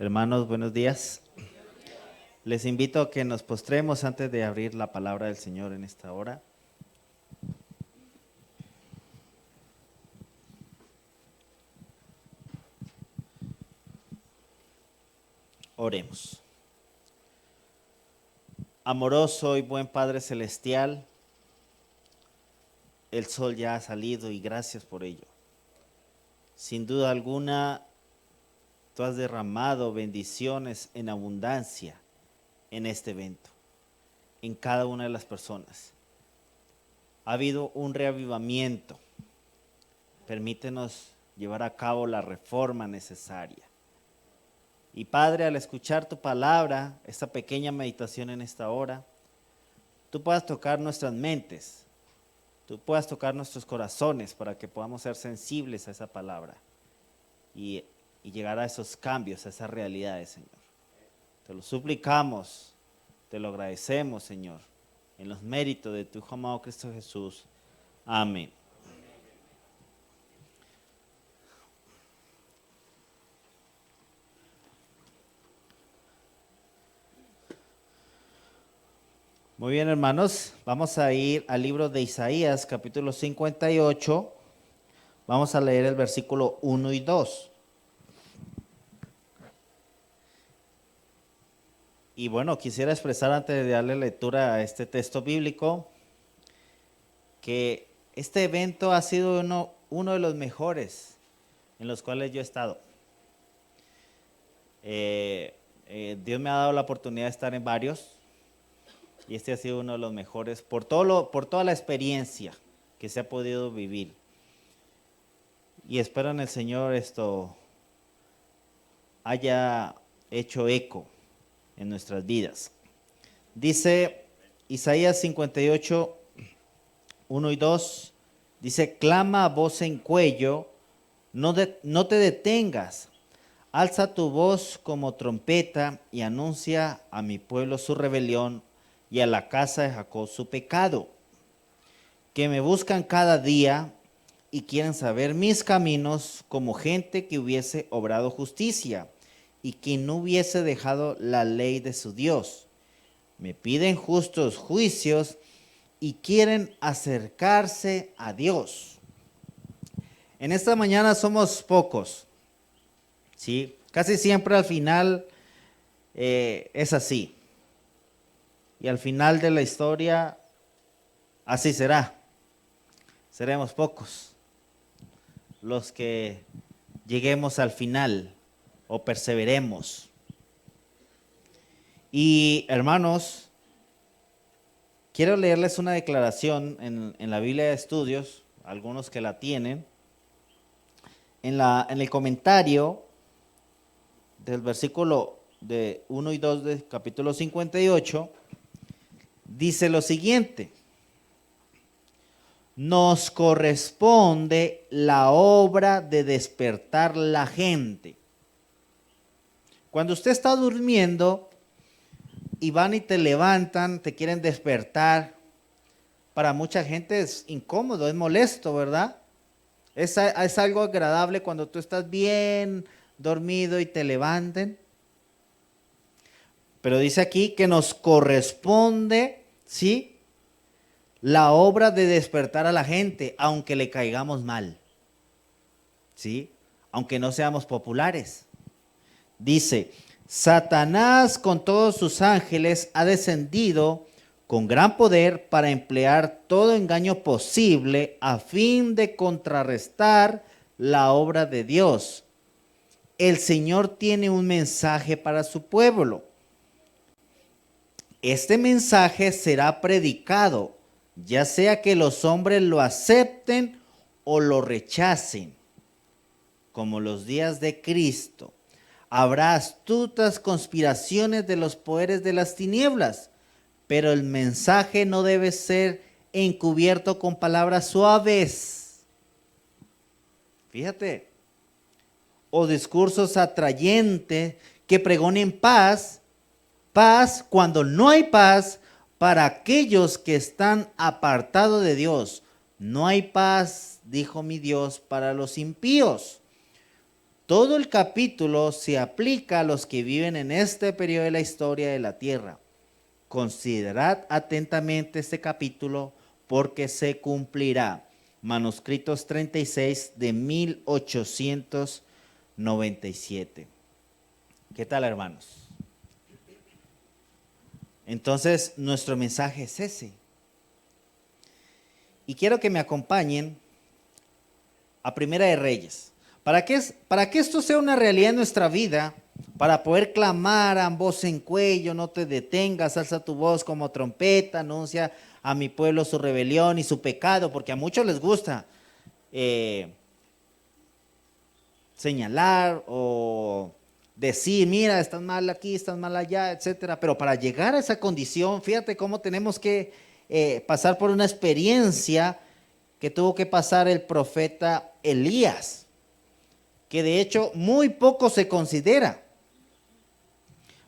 Hermanos, buenos días. Les invito a que nos postremos antes de abrir la palabra del Señor en esta hora. Oremos. Amoroso y buen Padre Celestial, el sol ya ha salido y gracias por ello. Sin duda alguna, tú has derramado bendiciones en abundancia en este evento, en cada una de las personas. Ha habido un reavivamiento. Permítenos llevar a cabo la reforma necesaria. Y Padre, al escuchar tu palabra, esta pequeña meditación en esta hora, tú puedas tocar nuestras mentes, tú puedas tocar nuestros corazones para que podamos ser sensibles a esa palabra y llegar a esos cambios, a esas realidades, Señor. Te lo suplicamos, te lo agradecemos, Señor, en los méritos de tu Hijo amado Cristo Jesús. Amén. Muy bien, hermanos, vamos a ir al libro de Isaías, capítulo 58. Vamos a leer el versículo 1 y 2. Y bueno, quisiera expresar antes de darle lectura a este texto bíblico que este evento ha sido uno de los mejores en los cuales yo he estado. Dios me ha dado la oportunidad de estar en varios y este ha sido uno de los mejores por toda la experiencia que se ha podido vivir. Y espero en el Señor esto haya hecho eco en nuestras vidas. Dice Isaías 58, 1 y 2, dice: clama a voz en cuello, no te detengas, alza tu voz como trompeta y anuncia a mi pueblo su rebelión y a la casa de Jacob su pecado, que me buscan cada día y quieren saber mis caminos, como gente que hubiese obrado justicia y que no hubiese dejado la ley de su Dios. Me piden justos juicios y quieren acercarse a Dios. En esta mañana somos pocos, ¿sí? Casi siempre al final es así. Y al final de la historia, así será. Seremos pocos los que lleguemos al final o perseveremos. Y hermanos, quiero leerles una declaración en la Biblia de Estudios, algunos que la tienen. En el comentario del versículo de 1 y 2 del capítulo 58, dice lo siguiente: nos corresponde la obra de despertar la gente. Cuando usted está durmiendo y van y te levantan, te quieren despertar, para mucha gente es incómodo, es molesto, ¿verdad? Es algo agradable cuando tú estás bien dormido y te levanten. Pero dice aquí que nos corresponde, ¿sí?, la obra de despertar a la gente, aunque le caigamos mal, ¿sí?, aunque no seamos populares. Dice: Satanás con todos sus ángeles ha descendido con gran poder para emplear todo engaño posible a fin de contrarrestar la obra de Dios. El Señor tiene un mensaje para su pueblo. Este mensaje será predicado, ya sea que los hombres lo acepten o lo rechacen. Como los días de Cristo, habrá astutas conspiraciones de los poderes de las tinieblas, pero el mensaje no debe ser encubierto con palabras suaves. Fíjate. O discursos atrayentes que pregonen paz cuando no hay paz para aquellos que están apartados de Dios. No hay paz, dijo mi Dios, para los impíos. todo el capítulo se aplica a los que viven en este periodo de la historia de la tierra. Considerad atentamente este capítulo porque se cumplirá. Manuscritos 36 de 1897. ¿Qué tal, hermanos? Entonces, nuestro mensaje es ese. Y quiero que me acompañen a Primera de Reyes. Para que esto sea una realidad en nuestra vida, para poder clamar a voz en cuello, no te detengas, alza tu voz como trompeta, anuncia a mi pueblo su rebelión y su pecado, porque a muchos les gusta señalar o decir, mira, estás mal aquí, estás mal allá, etcétera. Pero para llegar a esa condición, fíjate cómo tenemos que pasar por una experiencia que tuvo que pasar el profeta Elías, que de hecho muy poco se considera.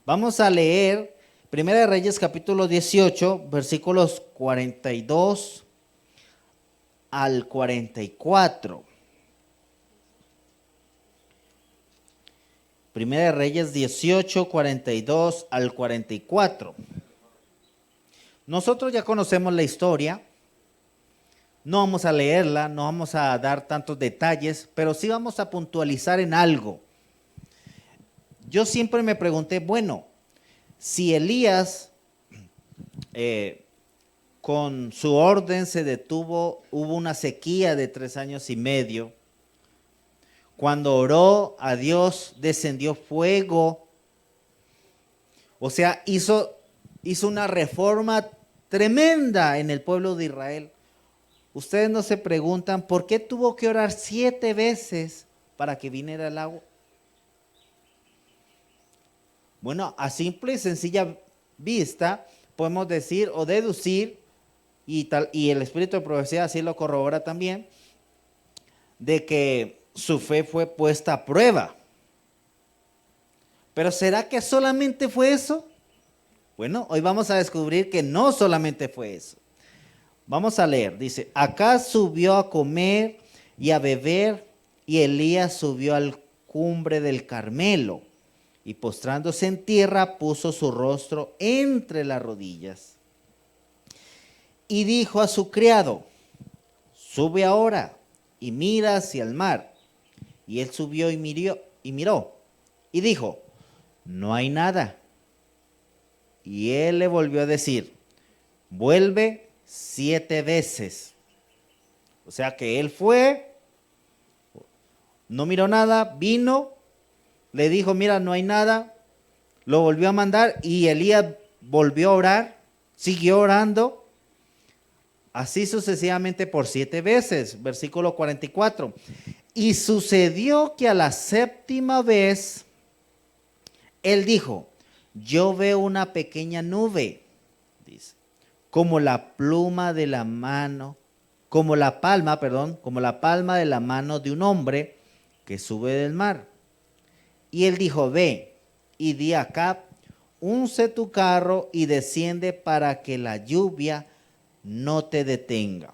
Vamos a leer Primera de Reyes capítulo 18, versículos 42 al 44. Primera de Reyes 18, 42 al 44. Nosotros ya conocemos la historia. No vamos a leerla, no vamos a dar tantos detalles, pero sí vamos a puntualizar en algo. Yo siempre me pregunté, bueno, si Elías con su orden se detuvo, hubo una sequía de 3 años y medio. Cuando oró a Dios, descendió fuego. O sea, hizo una reforma tremenda en el pueblo de Israel. Ustedes no se preguntan por qué tuvo que orar 7 veces para que viniera el agua. Bueno, a simple y sencilla vista podemos decir o deducir, y el espíritu de profecía así lo corrobora también, de que su fe fue puesta a prueba. Pero ¿será que solamente fue eso? Bueno, hoy vamos a descubrir que no solamente fue eso. Vamos a leer, dice, acá subió a comer y a beber, y Elías subió al cumbre del Carmelo, y postrándose en tierra puso su rostro entre las rodillas. Y dijo a su criado, sube ahora y mira hacia el mar. Y él subió y miró, y dijo, no hay nada. Y él le volvió a decir, vuelve 7 veces. O sea que él fue, no miró nada, vino, le dijo, mira, no hay nada, lo volvió a mandar y Elías volvió a orar, siguió orando, así sucesivamente por 7 veces, versículo 44. Y sucedió que a la 7ª vez, él dijo, yo veo una pequeña nube, dice, como la palma de la mano de la mano de un hombre que sube del mar. Y él dijo, ve y di a Acab, unce tu carro y desciende para que la lluvia no te detenga.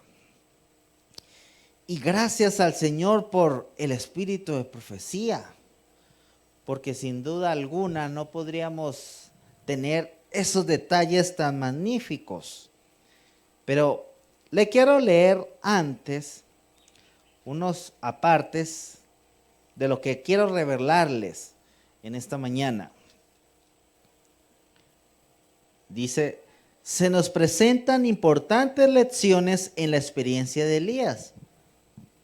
Y gracias al Señor por el espíritu de profecía, porque sin duda alguna no podríamos tener esos detalles tan magníficos. Pero le quiero leer antes unos apartes de lo que quiero revelarles en esta mañana. Dice, se nos presentan importantes lecciones en la experiencia de Elías.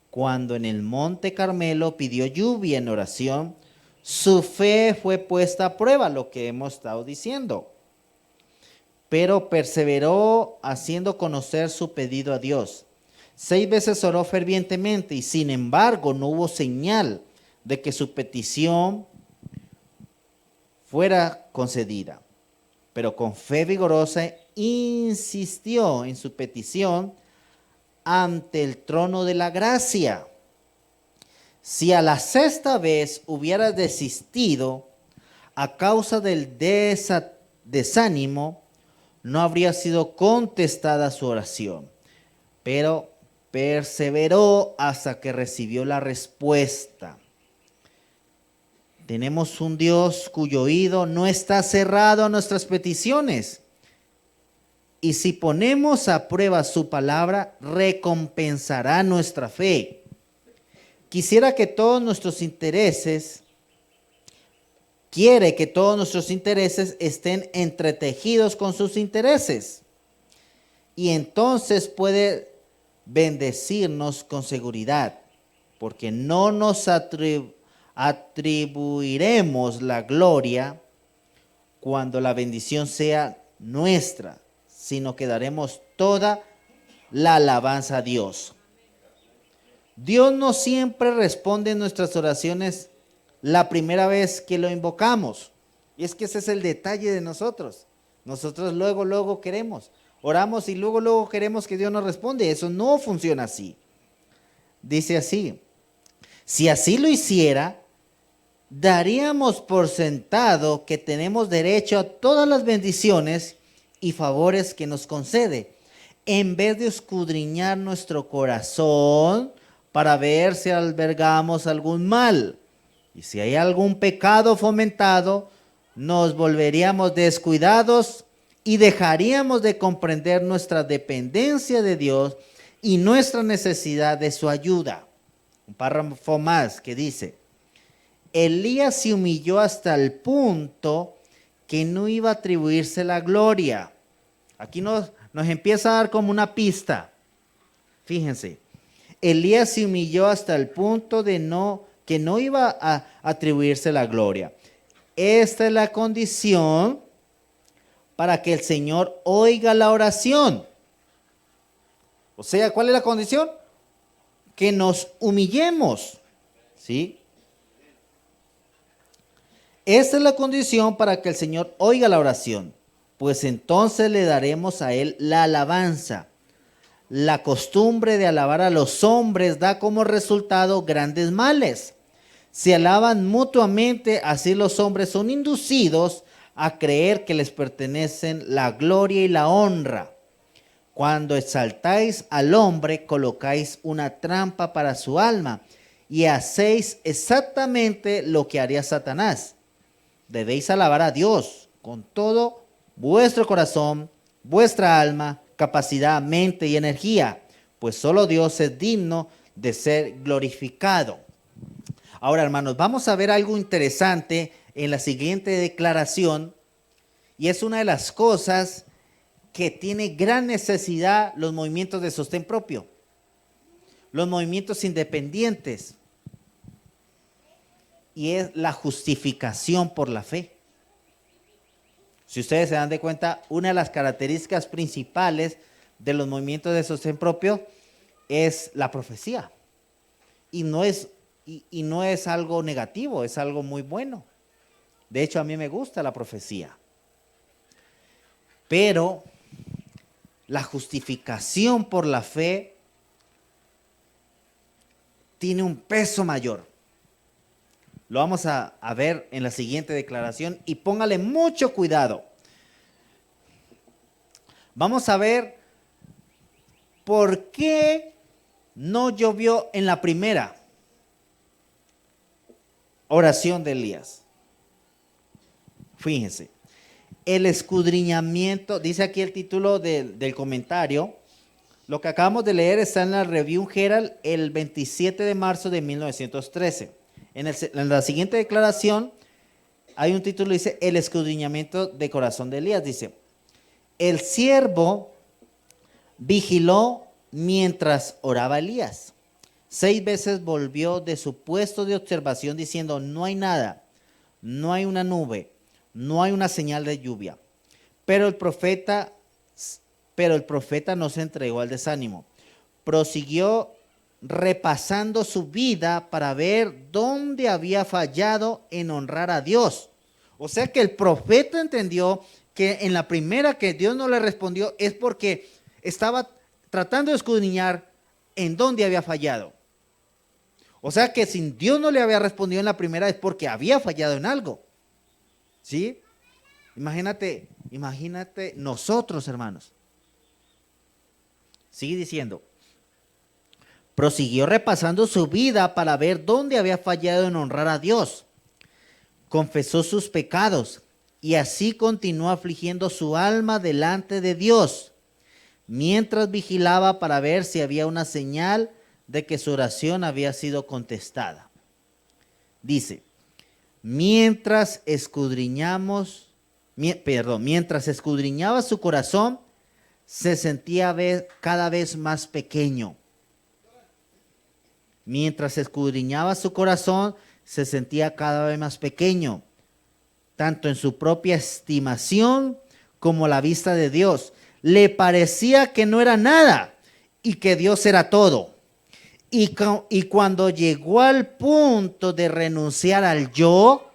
Cuando en el monte Carmelo pidió lluvia en oración, su fe fue puesta a prueba, lo que hemos estado diciendo. Pero perseveró haciendo conocer su pedido a Dios. 6 veces oró fervientemente y sin embargo no hubo señal de que su petición fuera concedida. Pero con fe vigorosa insistió en su petición ante el trono de la gracia. Si a la 6ª vez hubiera desistido a causa del desánimo, no habría sido contestada su oración, pero perseveró hasta que recibió la respuesta. Tenemos un Dios cuyo oído no está cerrado a nuestras peticiones. Y si ponemos a prueba su palabra, recompensará nuestra fe. Quisiera que todos nuestros intereses, quiere que todos nuestros intereses estén entretejidos con sus intereses. Y entonces puede bendecirnos con seguridad, porque no nos atribuiremos la gloria cuando la bendición sea nuestra, sino que daremos toda la alabanza a Dios. Dios no siempre responde en nuestras oraciones la primera vez que lo invocamos. Y es que ese es el detalle de nosotros. Nosotros luego queremos. Oramos y luego queremos que Dios nos responde. Eso no funciona así. Dice así: si así lo hiciera, daríamos por sentado que tenemos derecho a todas las bendiciones y favores que nos concede, en vez de escudriñar nuestro corazón para ver si albergamos algún mal. Y si hay algún pecado fomentado, nos volveríamos descuidados y dejaríamos de comprender nuestra dependencia de Dios y nuestra necesidad de su ayuda. Un párrafo más que dice: Elías se humilló hasta el punto que no iba a atribuirse la gloria. Aquí nos empieza a dar como una pista. Fíjense, Elías se humilló hasta el punto de que no iba a atribuirse la gloria. Esta es la condición para que el Señor oiga la oración. O sea, ¿cuál es la condición? Que nos humillemos, ¿sí? Esta es la condición para que el Señor oiga la oración, pues entonces le daremos a Él la alabanza. La costumbre de alabar a los hombres da como resultado grandes males. Se alaban mutuamente, así los hombres son inducidos a creer que les pertenecen la gloria y la honra. Cuando exaltáis al hombre, colocáis una trampa para su alma y hacéis exactamente lo que haría Satanás. Debéis alabar a Dios con todo vuestro corazón, vuestra alma, capacidad, mente y energía, pues solo Dios es digno de ser glorificado. Ahora, hermanos, vamos a ver algo interesante en la siguiente declaración, y es una de las cosas que tiene gran necesidad los movimientos de sostén propio, los movimientos independientes, y es la justificación por la fe. Si ustedes se dan de cuenta, una de las características principales de los movimientos de sostén propio es la profecía. Y no es algo negativo, es algo muy bueno. De hecho, a mí me gusta la profecía. Pero la justificación por la fe tiene un peso mayor. Lo vamos a ver en la siguiente declaración y póngale mucho cuidado. Vamos a ver por qué no llovió en la primera oración de Elías. Fíjense, el escudriñamiento, dice aquí el título del comentario. Lo que acabamos de leer está en la Review Herald el 27 de marzo de 1913. En la siguiente declaración hay un título que dice: el escudriñamiento de corazón de Elías. Dice: el siervo vigiló mientras oraba Elías. 6 veces volvió de su puesto de observación diciendo: no hay nada, no hay una nube, no hay una señal de lluvia. Pero el profeta no se entregó al desánimo. Prosiguió repasando su vida para ver dónde había fallado en honrar a Dios. O sea que el profeta entendió que en la primera que Dios no le respondió es porque estaba tratando de escudriñar en dónde había fallado. O sea que si Dios no le había respondido en la primera es porque había fallado en algo. ¿Sí? Imagínate nosotros, hermanos. Sigue diciendo: prosiguió repasando su vida para ver dónde había fallado en honrar a Dios. confesó sus pecados y así continuó afligiendo su alma delante de Dios, mientras vigilaba para ver si había una señal de que su oración había sido contestada. Dice, mientras escudriñaba su corazón, se sentía cada vez más pequeño. Mientras escudriñaba su corazón, se sentía cada vez más pequeño, tanto en su propia estimación como a la vista de Dios. Le parecía que no era nada y que Dios era todo. Y cuando llegó al punto de renunciar al yo,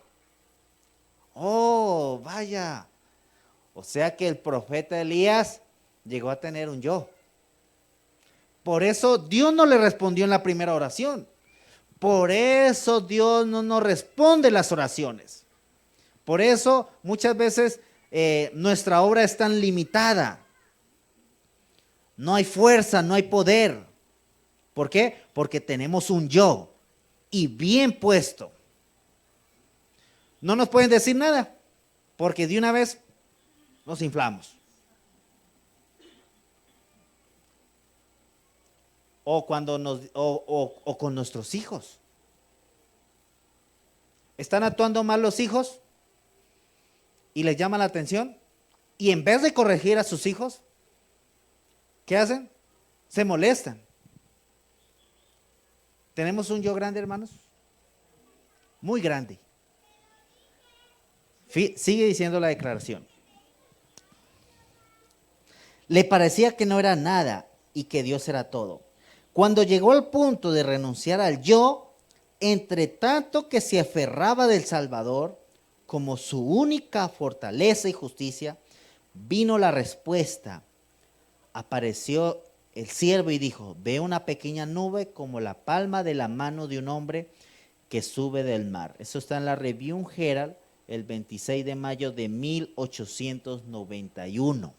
oh, vaya, o sea que el profeta Elías llegó a tener un yo. Por eso Dios no le respondió en la primera oración. Por eso Dios no nos responde las oraciones. Por eso muchas veces nuestra obra es tan limitada. No hay fuerza, no hay poder. ¿Por qué? Porque tenemos un yo y bien puesto. No nos pueden decir nada, porque de una vez nos inflamos. O cuando o con nuestros hijos. ¿Están actuando mal los hijos? Y les llama la atención. Y en vez de corregir a sus hijos, ¿qué hacen? Se molestan. ¿Tenemos un yo grande, hermanos? Muy grande. Sigue diciendo la declaración. Le parecía que no era nada y que Dios era todo. Cuando llegó al punto de renunciar al yo, entre tanto que se aferraba del Salvador como su única fortaleza y justicia, vino la respuesta. Apareció el siervo y dijo, ve una pequeña nube como la palma de la mano de un hombre que sube del mar. Eso está en la Review Herald, el 26 de mayo de 1891.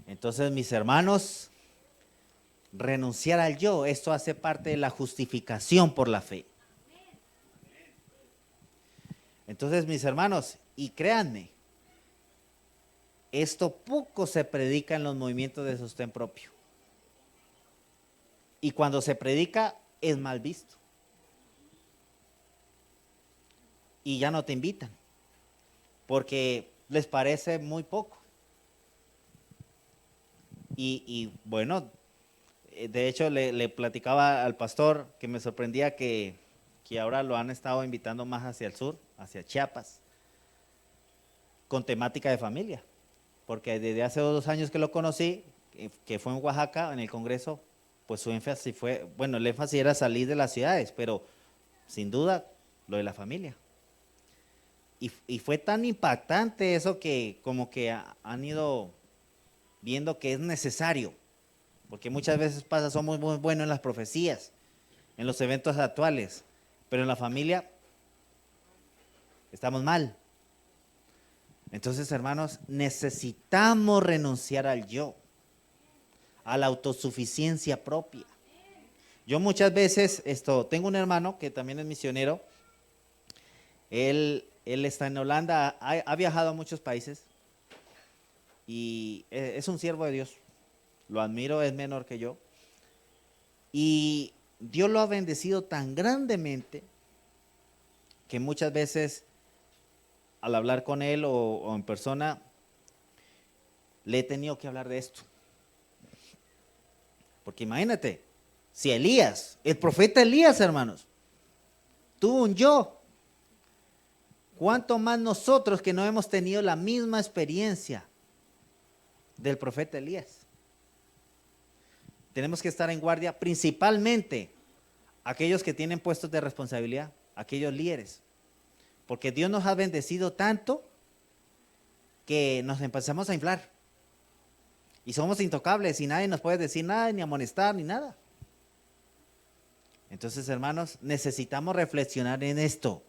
Entonces, mis hermanos, renunciar al yo, esto hace parte de la justificación por la fe. Entonces, mis hermanos, y créanme, esto poco se predica en los movimientos de sostén propio. Y cuando se predica, es mal visto. Y ya no te invitan, porque les parece muy poco. Y bueno, de hecho le platicaba al pastor que me sorprendía que ahora lo han estado invitando más hacia el sur, hacia Chiapas, con temática de familia. Porque desde hace 2 años que lo conocí, que fue en Oaxaca, en el Congreso, pues su énfasis fue, bueno, el énfasis era salir de las ciudades, pero sin duda lo de la familia. Y fue tan impactante eso que como que han ido viendo que es necesario, porque muchas veces pasa, somos muy buenos en las profecías, en los eventos actuales, pero en la familia estamos mal. Entonces, hermanos, necesitamos renunciar al yo, a la autosuficiencia propia. Yo muchas veces, tengo un hermano que también es misionero, él está en Holanda, ha viajado a muchos países y es un siervo de Dios, lo admiro, es menor que yo, y Dios lo ha bendecido tan grandemente que muchas veces al hablar con él o en persona, le he tenido que hablar de esto. Porque imagínate, si Elías, el profeta Elías, hermanos, tuvo un yo, ¿cuánto más nosotros que no hemos tenido la misma experiencia del profeta Elías? Tenemos que estar en guardia, principalmente aquellos que tienen puestos de responsabilidad, aquellos líderes. Porque Dios nos ha bendecido tanto que nos empezamos a inflar. Y somos intocables y nadie nos puede decir nada, ni amonestar, ni nada. Entonces, hermanos, necesitamos reflexionar en esto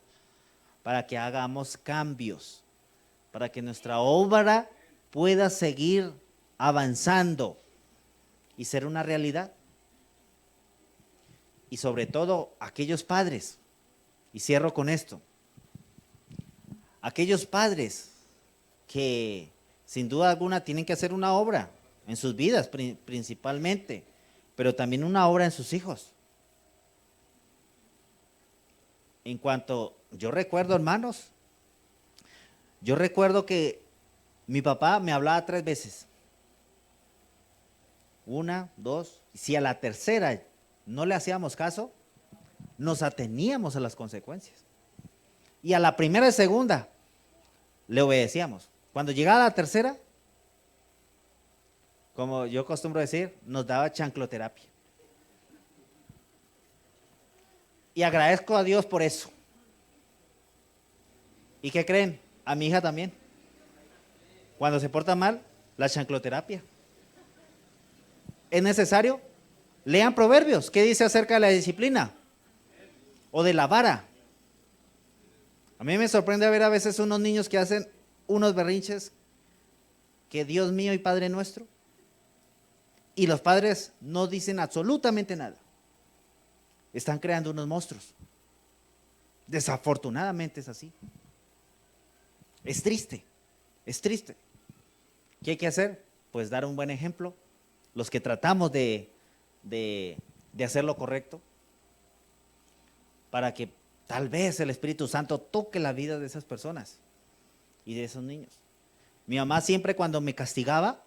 para que hagamos cambios, para que nuestra obra pueda seguir avanzando y ser una realidad. Y sobre todo, aquellos padres, Y cierro con esto. Aquellos padres que sin duda alguna tienen que hacer una obra en sus vidas principalmente, pero también una obra en sus hijos. En cuanto, yo recuerdo, hermanos, yo recuerdo que mi papá me hablaba 3 veces. 1, 2, y si a la tercera no le hacíamos caso, nos ateníamos a las consecuencias. Y a la primera y segunda le obedecíamos. Cuando llegaba a la tercera, como yo acostumbro decir, nos daba chancloterapia. Y agradezco a Dios por eso. ¿Y qué creen? A mi hija también. Cuando se porta mal, la chancloterapia. ¿Es necesario? Lean Proverbios. ¿Qué dice acerca de la disciplina? O de la vara. A mí me sorprende ver a veces unos niños que hacen unos berrinches que Dios mío y Padre nuestro. Y los padres no dicen absolutamente nada. Están creando unos monstruos. Desafortunadamente es así. Es triste, es triste. ¿Qué hay que hacer? Pues dar un buen ejemplo. Los que tratamos de hacer lo correcto, para que tal vez el Espíritu Santo toque la vida de esas personas y de esos niños. Mi mamá siempre cuando me castigaba,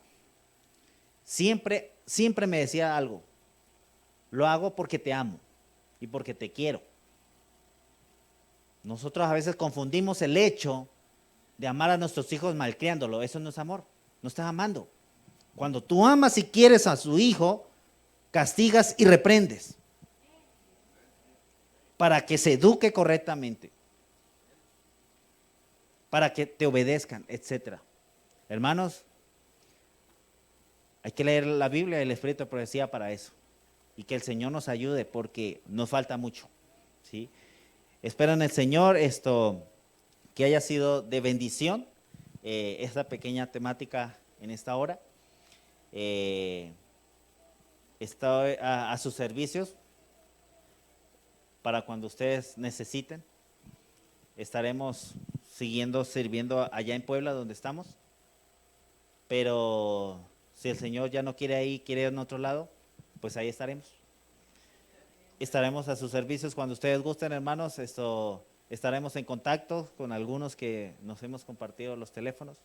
siempre me decía algo: lo hago porque te amo y porque te quiero. Nosotros a veces confundimos el hecho de amar a nuestros hijos malcriándolo. Eso no es amor, no estás amando. Cuando tú amas y quieres a su hijo, castigas y reprendes para que se eduque correctamente, para que te obedezcan, etcétera. Hermanos, hay que leer la Biblia y el Espíritu de profecía para eso. Y que el Señor nos ayude porque nos falta mucho, ¿sí? Espero en el Señor que haya sido de bendición esta pequeña temática en esta hora. Estoy a sus servicios para cuando ustedes necesiten. Estaremos sirviendo allá en Puebla donde estamos, pero si el Señor ya no quiere ahí, quiere en otro lado, pues ahí estaremos. Estaremos a sus servicios cuando ustedes gusten, hermanos. Estaremos en contacto con algunos que nos hemos compartido los teléfonos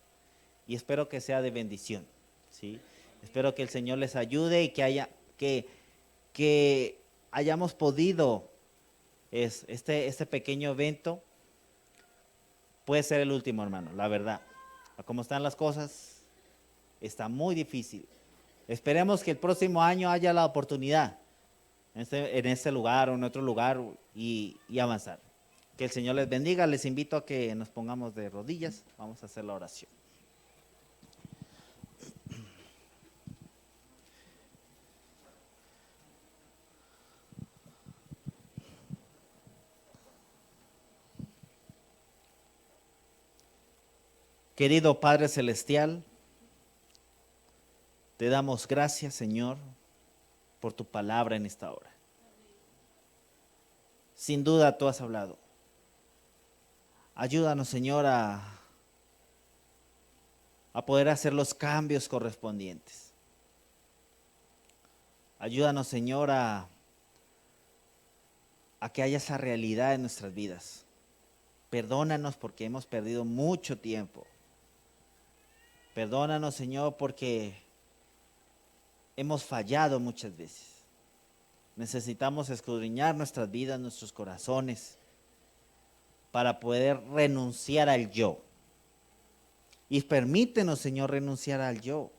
y espero que sea de bendición, ¿sí? Espero que el Señor les ayude y que hayamos podido, este pequeño evento puede ser el último, hermano, la verdad. A cómo están las cosas, está muy difícil. Esperemos que el próximo año haya la oportunidad en este lugar o en otro lugar y avanzar. Que el Señor les bendiga. Les invito a que nos pongamos de rodillas. Vamos a hacer la oración. Querido Padre Celestial, te damos gracias, Señor, por tu palabra en esta hora. Sin duda tú has hablado. Ayúdanos, Señor, a poder hacer los cambios correspondientes. Ayúdanos, Señor, a que haya esa realidad en nuestras vidas. Perdónanos porque hemos perdido mucho tiempo. Perdónanos, Señor, porque hemos fallado muchas veces. Necesitamos escudriñar nuestras vidas, nuestros corazones, para poder renunciar al yo. Y permítenos, Señor, renunciar al yo,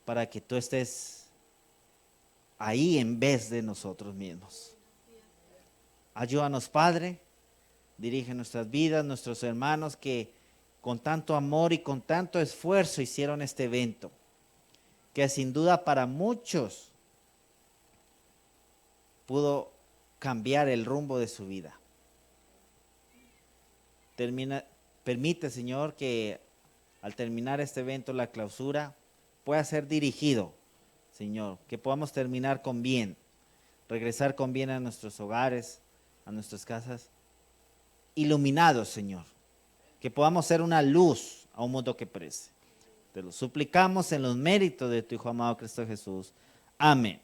para que tú estés ahí en vez de nosotros mismos. Ayúdanos, Padre, dirige nuestras vidas, nuestros hermanos que con tanto amor y con tanto esfuerzo hicieron este evento, que sin duda para muchos pudo cambiar el rumbo de su vida. Permite, Señor, que al terminar este evento, la clausura, pueda ser dirigido, Señor, que podamos terminar con bien, regresar con bien a nuestros hogares, a nuestras casas iluminados, Señor. Que podamos ser una luz a un mundo que perece. Te lo suplicamos en los méritos de tu Hijo amado Cristo Jesús. Amén.